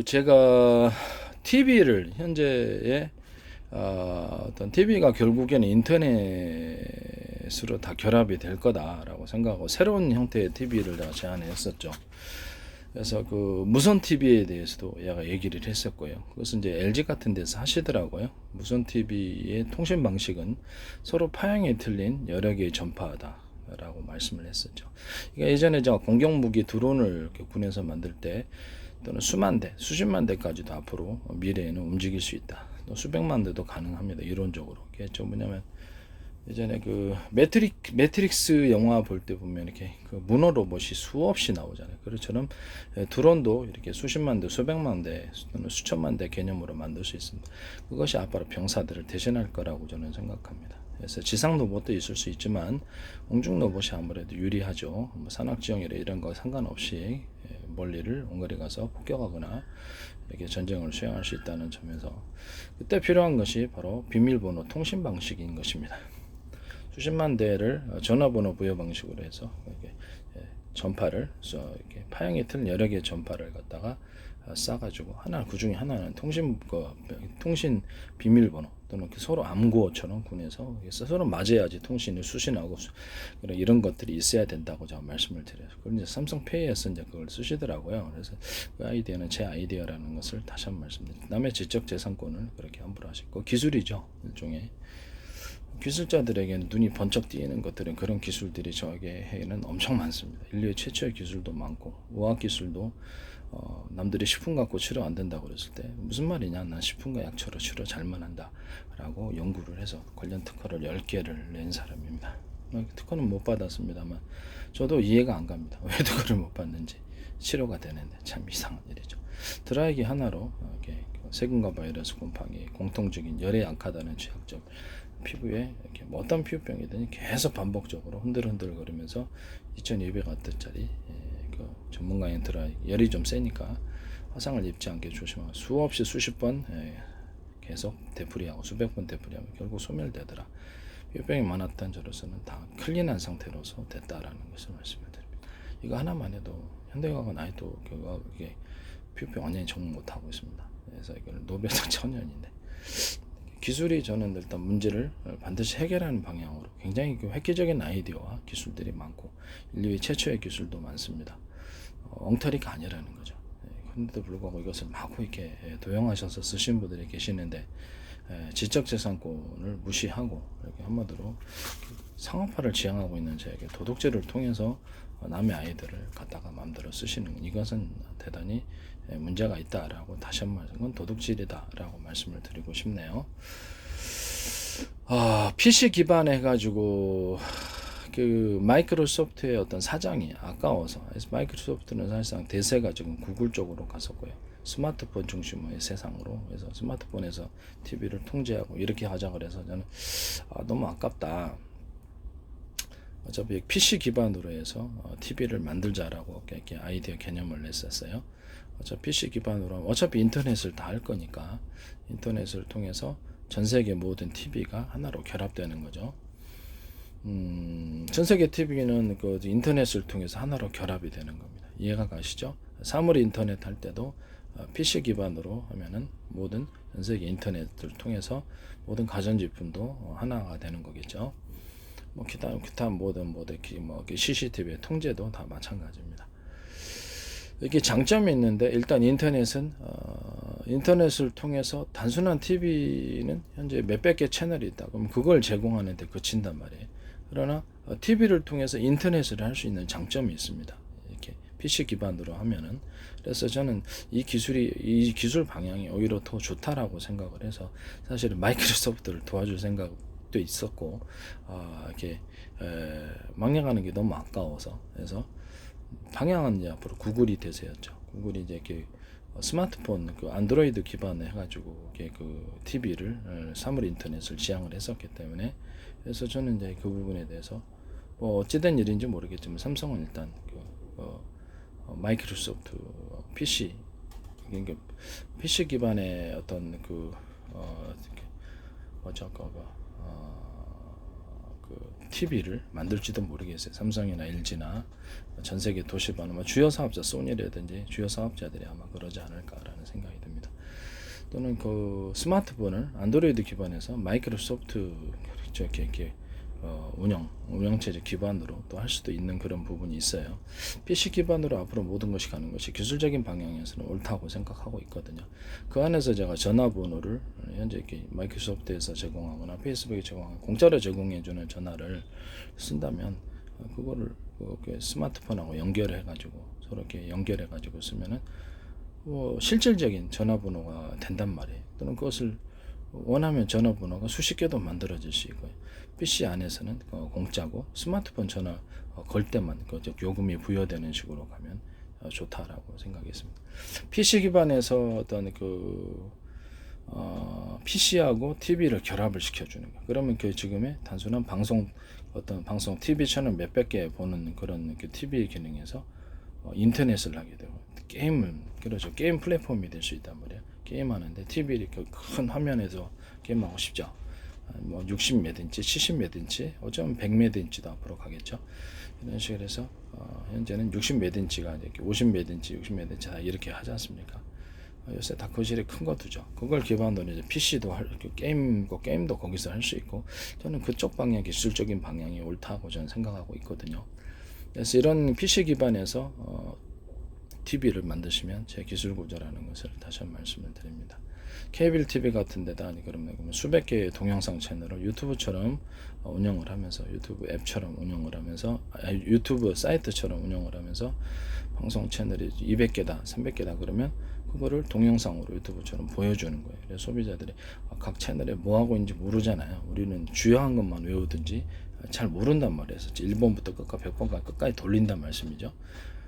제가 TV를 현재의 어떤 TV가 결국에는 인터넷으로 다 결합이 될 거다라고 생각하고 새로운 형태의 TV를 제가 제안했었죠. 그래서 그 무선 TV에 대해서도 얘가 얘기를 했었고요. 그것은 이제 LG 같은 데서 하시더라고요. 무선 TV의 통신 방식은 서로 파형이 틀린 여러 개의 전파다라고 말씀을 했었죠. 그러니까 예전에 제가 공격 무기 드론을 군에서 만들 때 또는 수만 대, 수십만 대까지도 앞으로 미래에는 움직일 수 있다. 또 수백만 대도 가능합니다. 이론적으로. 그게 좀 뭐냐면 예전에 그 매트릭스 영화 볼 때 보면 이렇게 그 문어 로봇이 수없이 나오잖아요. 그것처럼 드론도 이렇게 수십만 대, 수백만 대, 또는 수천만 대 개념으로 만들 수 있습니다. 그것이 앞으로 병사들을 대신할 거라고 저는 생각합니다. 그래서 지상 로봇도 있을 수 있지만 공중 로봇이 아무래도 유리하죠. 뭐 산악지형이라 이런 거 상관없이 멀리를 원거리 가서 폭격하거나 이렇게 전쟁을 수행할 수 있다는 점에서 그때 필요한 것이 바로 비밀번호 통신 방식인 것입니다. 수십만 대를 전화번호 부여 방식으로 해서 이렇게 전파를 이렇게 파형이 틀린 여러 개의 전파를 갖다가 싸가지고 하나 그 중에 하나는 통신 비밀번호 또는 서로 암구어처럼 군에서 서로 맞아야지 통신이 수신하고 이런 것들이 있어야 된다고 제가 말씀을 드려요. 그런데 삼성페이에서 이제 그걸 쓰시더라고요. 그래서 그 아이디어는 제 아이디어라는 것을 다시 한번 말씀드립니다. 남의 지적 재산권을 그렇게 함부로 하시고 기술이죠. 일종의 기술자들에게는 눈이 번쩍 띄는 것들은 그런 기술들이 저에게는 엄청 많습니다. 인류의 최초의 기술도 많고 의학 기술도 남들이 식품 갖고 치료 안 된다고 그랬을 때 무슨 말이냐, 난 식품과 약초로 치료 잘만 한다 라고 연구를 해서 관련 특허를 10개를 낸 사람입니다. 특허는 못 받았습니다만 저도 이해가 안 갑니다. 왜 특허를 못 받는지. 치료가 되는데 참 이상한 일이죠. 드라이기 하나로 이렇게 세균과 바이러스 곰팡이 공통적인 열에 약하다는 취약점, 피부에 이렇게 뭐 어떤 피부병이든 계속 반복적으로 흔들흔들 거리면서 2200W짜리 그 전문가인 드라이 열이 좀 세니까 화상을 입지 않게 조심하고 수없이 수십 번 계속 되풀이하고 수백 번 되풀이하면 결국 소멸되더라. 피부병이 많았던 저로서는 다 클린한 상태로서 됐다라는 것을 말씀을 드립니다. 이거 하나만 해도 현대과학은 아직도 이게 피부병 완전히 적응 못하고 있습니다. 그래서 이걸 노벨상 천연인데 기술이 저는 일단 문제를 반드시 해결하는 방향으로 굉장히 획기적인 아이디어와 기술들이 많고 인류의 최초의 기술도 많습니다. 엉터리가 아니라는 거죠. 그런데도 불구하고 이것을 마구 이렇게 도용하셔서 쓰신 분들이 계시는데 지적재산권을 무시하고 이렇게 한마디로 상업화를 지향하고 있는 저에게 도둑질을 통해서 남의 아이들을 갖다가 마음대로 쓰시는 이것은 대단히 문제가 있다라고 다시 한 번 건 도둑질이다라고 말씀을 드리고 싶네요. PC 기반 해가지고 그 마이크로소프트의 어떤 사장이 아까워서 마이크로소프트는 사실상 대세가 지금 구글 쪽으로 갔었고요. 스마트폰 중심의 세상으로 그래서 스마트폰에서 TV를 통제하고 이렇게 하자 그래서 저는 너무 아깝다. 어차피 PC 기반으로 해서 TV를 만들자라고 이렇게 아이디어 개념을 냈었어요. 어차피 PC 기반으로 하면 어차피 인터넷을 다 할 거니까 인터넷을 통해서 전 세계 모든 TV가 하나로 결합되는 거죠. 전 세계 TV는 그 인터넷을 통해서 하나로 결합이 되는 겁니다. 이해가 가시죠? 사물 인터넷 할 때도 PC 기반으로 하면은 모든 전 세계 인터넷을 통해서 모든 가전제품도 하나가 되는 거겠죠. 뭐 기타 모든 CCTV의 통제도 다 마찬가지입니다. 이렇게 장점이 있는데 일단 인터넷은 인터넷을 통해서 단순한 TV는 현재 몇백 개 채널이 있다. 그럼 그걸 제공하는 데 그친단 말이에요. 그러나 TV를 통해서 인터넷을 할 수 있는 장점이 있습니다. 이렇게 PC 기반으로 하면은 그래서 저는 이 기술 방향이 오히려 더 좋다라고 생각을 해서 사실은 마이크로소프트를 도와줄 생각도 있었고 이렇게 망려가는 게 너무 아까워서 그래서 방향은 이제 앞으로 구글이 대세였죠. 구글이 이제 이렇게 스마트폰 그 안드로이드 기반에 해가지고 그 TV를 사물 인터넷을 지향을 했었기 때문에 그래서 저는 이제 그 부분에 대해서 뭐 어찌된 일인지 모르겠지만 삼성은 일단 마이크로소프트 PC 그러니까 PC 기반의 어떤 TV를 만들지도 모르겠어요. 삼성이나 LG나 전 세계 도시반 주요 사업자 소니라든지 주요 사업자들이 아마 그러지 않을까라는 생각이 듭니다. 또는 그 스마트폰을 안드로이드 기반에서 마이크로소프트 이렇게 운영체제 기반으로 또 할 수도 있는 그런 부분이 있어요. PC 기반으로 앞으로 모든 것이 가는 것이 기술적인 방향에서는 옳다고 생각하고 있거든요. 그 안에서 제가 전화번호를 현재 이렇게 마이크로소프트에서 제공하거나 페이스북에 제공하거나 공짜로 제공해주는 전화를 쓴다면 그거를 스마트폰하고 연결해가지고 서로 이렇게 연결해가지고 쓰면은 실질적인 전화번호가 된단 말이에요. 또는 그것을 원하면 전화번호가 수십 개도 만들어질 수 있고요. PC 안에서는 공짜고 스마트폰 전화 걸 때만 요금이 부여되는 식으로 가면 좋다라고 생각했습니다. PC 기반에서 어떤 PC하고 TV를 결합을 시켜주는 거. 그러면 그 지금의 단순한 방송 TV 채널 몇백 개 보는 그런 TV 기능에서 인터넷을 하게 되고 게임 플랫폼이 될 수 있단 말이에요. 게임하는데 TV 이렇게 큰 화면에서 게임하고 싶죠. 60몇 인치, 70몇 인치, 어쩌면 100몇 인치도 앞으로 가겠죠. 이런 식으로 해서 현재는 60몇 인치가 이렇게 50몇 인치, 60몇 인치 다 이렇게 하지 않습니까? 요새 다 거실에 큰 거 두죠. 그걸 기반으로 이제 PC도 게임도 거기서 할 수 있고, 저는 그쪽 방향, 기술적인 방향이 옳다고 저는 생각하고 있거든요. 그래서 이런 PC 기반에서 TV를 만드시면 제 기술 구조라는 것을 다시 한번 말씀을 드립니다. 케이블 TV 같은 데다 그러면 수백 개의 동영상 채널을 유튜브처럼 운영을 하면서 유튜브 앱처럼 운영을 하면서 유튜브 사이트처럼 운영을 하면서 방송 채널이 200개다 300개다 그러면 그거를 동영상으로 유튜브처럼 보여주는 거예요. 그래서 소비자들이 각 채널에 뭐 하고 있는지 모르잖아요. 우리는 주요한 것만 외우든지 잘 모른단 말이에요. 1번부터 끝까지 100번까지 끝까지 돌린단 말씀이죠.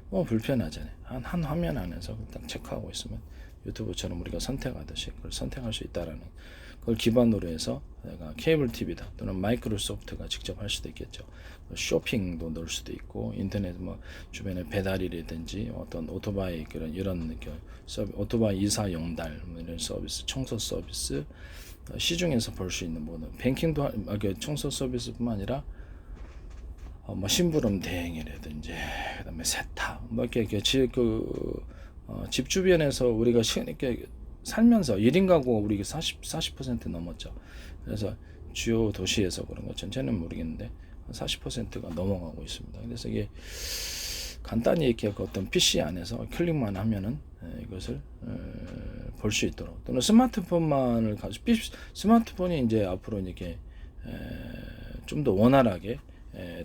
불편하잖아요. 한 화면 안에서 딱 체크하고 있으면 유튜브처럼 우리가 선택하듯이 그걸 선택할 수 있다라는 그걸 기반으로 해서 내가 케이블 TV다 또는 마이크로소프트가 직접 할 수도 있겠죠. 쇼핑도 넣을 수도 있고 인터넷 주변에 배달이라든지 어떤 오토바이 이런 서비스, 오토바이 이사 용달 이런 서비스, 청소 서비스 시중에서 볼 수 있는 뱅킹도 청소 서비스뿐만 아니라 심부름 대행이라든지 그다음에 세탁 이렇게 집 주변에서 우리가 이렇게 살면서 1인 가구가 우리 40% 넘었죠. 그래서 주요 도시에서 그런 거 전체는 모르겠는데 40%가 넘어가고 있습니다. 그래서 이게 간단히 이렇게 어떤 PC 안에서 클릭만 하면은 이것을 볼 수 있도록 또는 스마트폰만을 가지고 스마트폰이 이제 앞으로 이렇게 좀 더 원활하게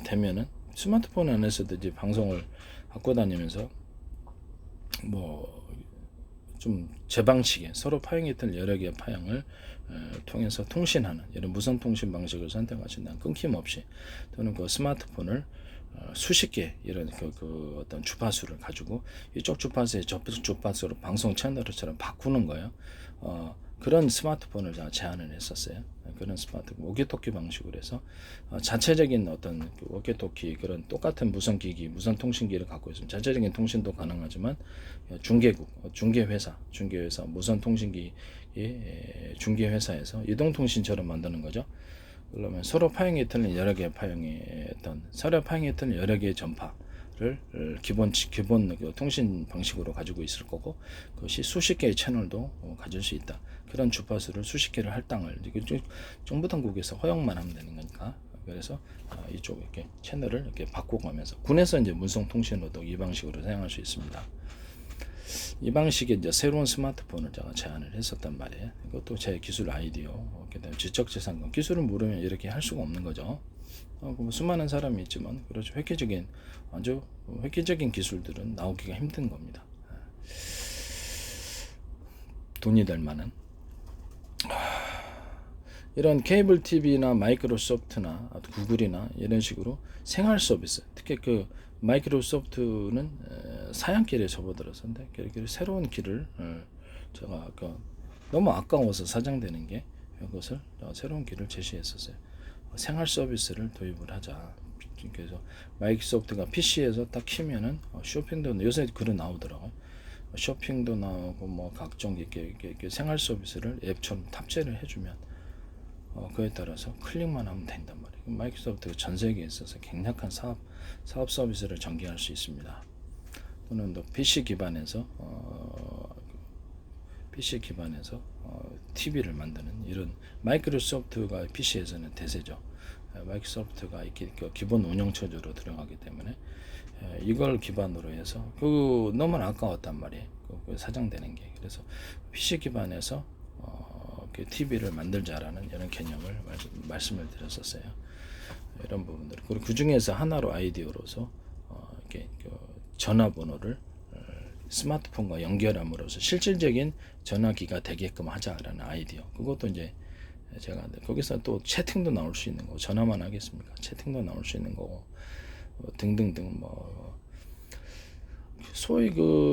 되면은 스마트폰 안에서도 이제 방송을 갖고 다니면서 좀 제 방식에 서로 파형했던 여러 개의 파형을 통해서 통신하는 이런 무선 통신 방식을 선택하신다면 끊김없이 또는 그 스마트폰을 수십 개 이런 어떤 주파수를 가지고 이쪽 주파수에 저쪽 주파수로 방송 채널처럼 바꾸는 거예요. 그런 스마트폰을 제가 제안을 했었어요. 그런 스마트폰 워키토키 방식으로 해서 자체적인 어떤 워키토키 그런 똑같은 무선 기기, 무선 통신기를 갖고 있으면 자체적인 통신도 가능하지만 중개국, 중개회사 무선 통신기 중개회사에서 이동통신처럼 만드는 거죠. 그러면 서로 파형이 틀린 여러 개의 서로 파형이 틀린 여러 개의 전파를 기본 통신 방식으로 가지고 있을 거고 그것이 수십 개의 채널도 가질 수 있다. 그런 주파수를 수십 개를 할당을 정부 당국에서 허용만 하면 되는 거니까 그래서 이쪽 이렇게 채널을 이렇게 바꿔가면서 군에서 이제 문성 통신으로도 이 방식으로 사용할 수 있습니다. 이 방식의 이제 새로운 스마트폰을 제가 제안을 했었단 말이에요. 이것도 제 기술 아이디어, 그다음에 지적재산권 기술을 모르면 이렇게 할 수가 없는 거죠. 수많은 사람이 있지만 그렇죠. 아주 획기적인 기술들은 나오기가 힘든 겁니다. 돈이 될 만한 이런 케이블 TV나 마이크로소프트나 구글이나 이런 식으로 생활 서비스, 특히 그 마이크로소프트는 사양길에 접어들었는데 새로운 길을 제가 너무 아까워서 사장되는 게 이것을 새로운 길을 제시했었어요. 생활 서비스를 도입을 하자. 그래서 마이크로소프트가 PC에서 딱 키면은 쇼핑도 요새 글은 나오더라고요. 쇼핑도 나오고 각종 이렇게 생활 서비스를 앱처럼 탑재를 해주면 그에 따라서 클릭만 하면 된단 말이에요. 마이크로소프트가 전 세계에 있어서 강력한 사업 서비스를 전개할 수 있습니다. 또는 또 PC 기반에서 TV를 만드는 이런 마이크로소프트가 PC에서는 대세죠. 마이크로소프트가 이렇게 기본 운영체제로 들어가기 때문에 이걸 기반으로 해서 너무 아까웠단 말이에요. 사장되는 게. 그래서 PC 기반에서 TV를 만들자라는 이런 개념을 말씀을 드렸었어요. 이런 부분들. 그리고 그 중에서 하나로 아이디어로서 이렇게 전화번호를 스마트폰과 연결함으로써 실질적인 전화기가 되게끔 하자라는 아이디어. 그것도 이제 제가 거기서 또 채팅도 나올 수 있는 거고, 전화만 하겠습니까? 채팅도 나올 수 있는 거고, 등등등 소위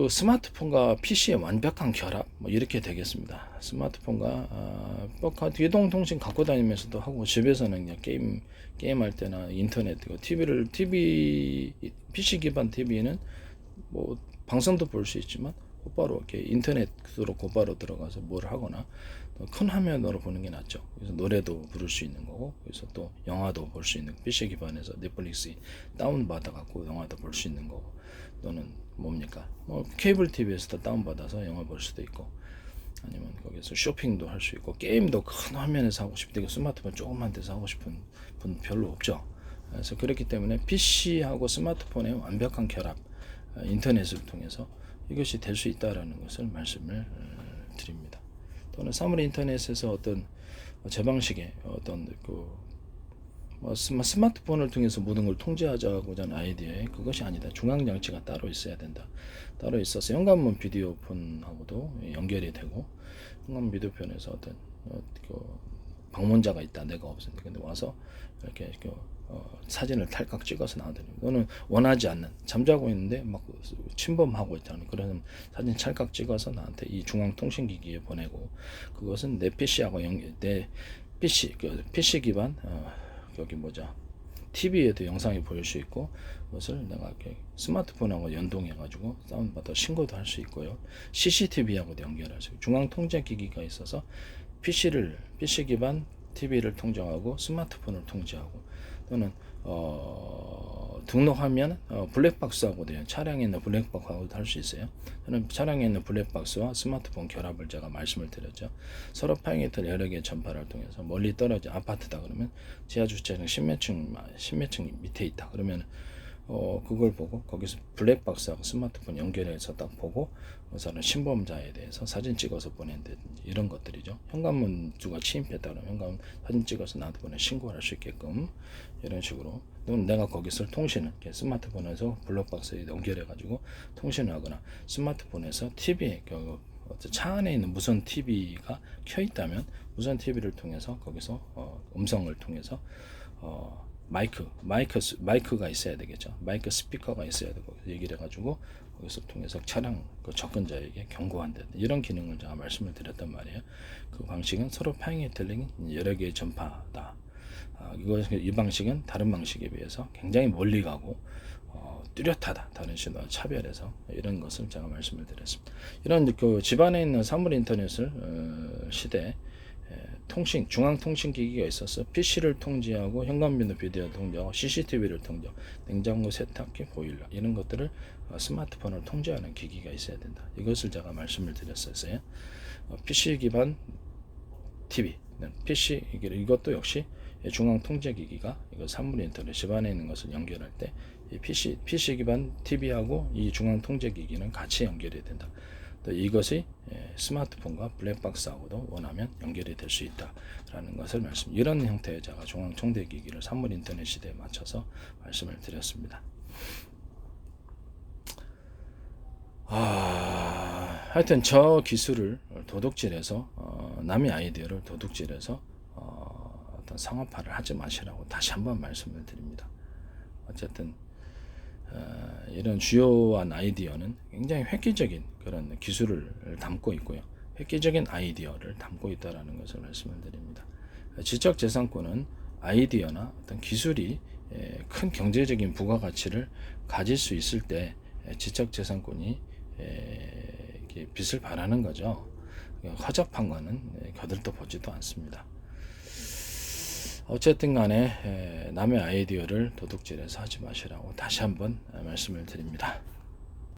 스마트폰과 PC의 완벽한 결합 이렇게 되겠습니다. 스마트폰과 이동통신 갖고 다니면서도 하고, 집에서는 그냥 게임할 때나 인터넷 PC 기반 TV는 방송도 볼 수 있지만 곧바로 이렇게 인터넷으로 곧바로 들어가서 뭘 하거나 큰 화면으로 보는 게 낫죠. 그래서 노래도 부를 수 있는 거고, 그래서 또 영화도 볼 수 있는, PC 기반에서 넷플릭스 다운 받아 갖고 영화도 볼 수 있는 거고, 또는 케이블 TV에서도 다운 받아서 영화 볼 수도 있고, 아니면 거기서 쇼핑도 할 수 있고, 게임도 큰 화면에서 하고 싶은데 스마트폰 조그만 데서 하고 싶은 분 별로 없죠. 그래서 그렇기 때문에 PC하고 스마트폰의 완벽한 결합, 인터넷을 통해서 이것이 될 수 있다라는 것을 말씀을 드립니다. 또는 사물 인터넷에서 어떤 제 방식의 어떤 스마트폰을 통해서 모든 걸 통제하자고자 하는 아이디어에 그것이 아니다. 중앙 장치가 따로 있어야 된다. 따로 있어서 현관문 비디오폰하고도 연결이 되고, 현관문 비디오폰에서 어떤 방문자가 있다. 내가 없는데 근데 와서 이렇게 사진을 탈칵 찍어서 나오더니, 너는 원하지 않는, 잠자고 있는데 막 침범하고 있다는 그런 사진 찰칵 찍어서 나한테 이 중앙통신기기에 보내고, 그것은 내 PC하고 내 PC 기반 TV에도 영상이 보일 수 있고, 그것을 내가 이렇게 스마트폰하고 연동해 가지고 다운받아 신고도 할 수 있고요. CCTV하고도 연결할 수 있고, 중앙 통제 기기가 있어서 PC 기반 TV를 통제하고 스마트폰을 통제하고, 또는 등록하면 블랙박스하고도 차량에 있는 블랙박스하고도 할 수 있어요. 저는 차량에 있는 블랙박스와 스마트폰 결합을 제가 말씀을 드렸죠. 서로 파행했던 여러 개의 전파를 통해서 멀리 떨어진 아파트다 그러면 지하 주차장 10몇 층 밑에 있다 그러면 그걸 보고 거기서 블랙박스하고 스마트폰 연결해서 딱 보고 그 사람 신범자에 대해서 사진 찍어서 보낸다든지 이런 것들이죠. 현관문 누가 침입했다 그러면 현관문 사진 찍어서 나한테 신고를 할 수 있게끔 이런 식으로, 또는 내가 거기서 통신을 스마트폰에서 블랙박스에 연결해 가지고 통신을 하거나, 스마트폰에서 TV에 차 안에 있는 무선 TV가 켜 있다면 무선 TV를 통해서 거기서 음성을 통해서 마이크가 있어야 되겠죠. 마이크 스피커가 있어야 되고 얘기를 해가지고 거기서 통해서 차량 접근자에게 경고한다, 이런 기능을 제가 말씀을 드렸단 말이에요. 그 방식은 서로 파행이 틀린 여러 개의 전파다. 이 방식은 다른 방식에 비해서 굉장히 멀리 가고 뚜렷하다. 다른 신호와 차별해서 이런 것을 제가 말씀을 드렸습니다. 이런 집안에 있는 사물 인터넷을 시대에 중앙 통신 기기가 있어서 PC를 통제하고 현관비도 비디오 통제하고 CCTV를 통제하고 냉장고, 세탁기, 보일러 이런 것들을 스마트폰을 통제하는 기기가 있어야 된다. 이것을 제가 말씀을 드렸었어요. PC 기반 TV, PC 이것도 역시 중앙 통제 기기가 이거 사물 인터넷 집안에 있는 것을 연결할 때 이 PC 기반 TV하고 이 중앙 통제 기기는 같이 연결이 된다. 또 이것이 스마트폰과 블랙박스하고도 원하면 연결이 될 수 있다라는 것을 이런 형태의 제가 중앙 통제 기기를 사물 인터넷 시대에 맞춰서 말씀을 드렸습니다. 하여튼 저 기술을 도둑질해서 남의 아이디어를 도둑질해서 어떤 상업화를 하지 마시라고 다시 한번 말씀을 드립니다. 어쨌든 이런 주요한 아이디어는 굉장히 획기적인 그런 기술을 담고 있고요. 획기적인 아이디어를 담고 있다라는 것을 말씀을 드립니다. 지적재산권은 아이디어나 어떤 기술이 큰 경제적인 부가가치를 가질 수 있을 때 지적재산권이 빛을 발하는 거죠. 허접한 거는 거들떠 보지도 않습니다. 어쨌든 간에 남의 아이디어를 도둑질해서 하지 마시라고 다시 한번 말씀을 드립니다.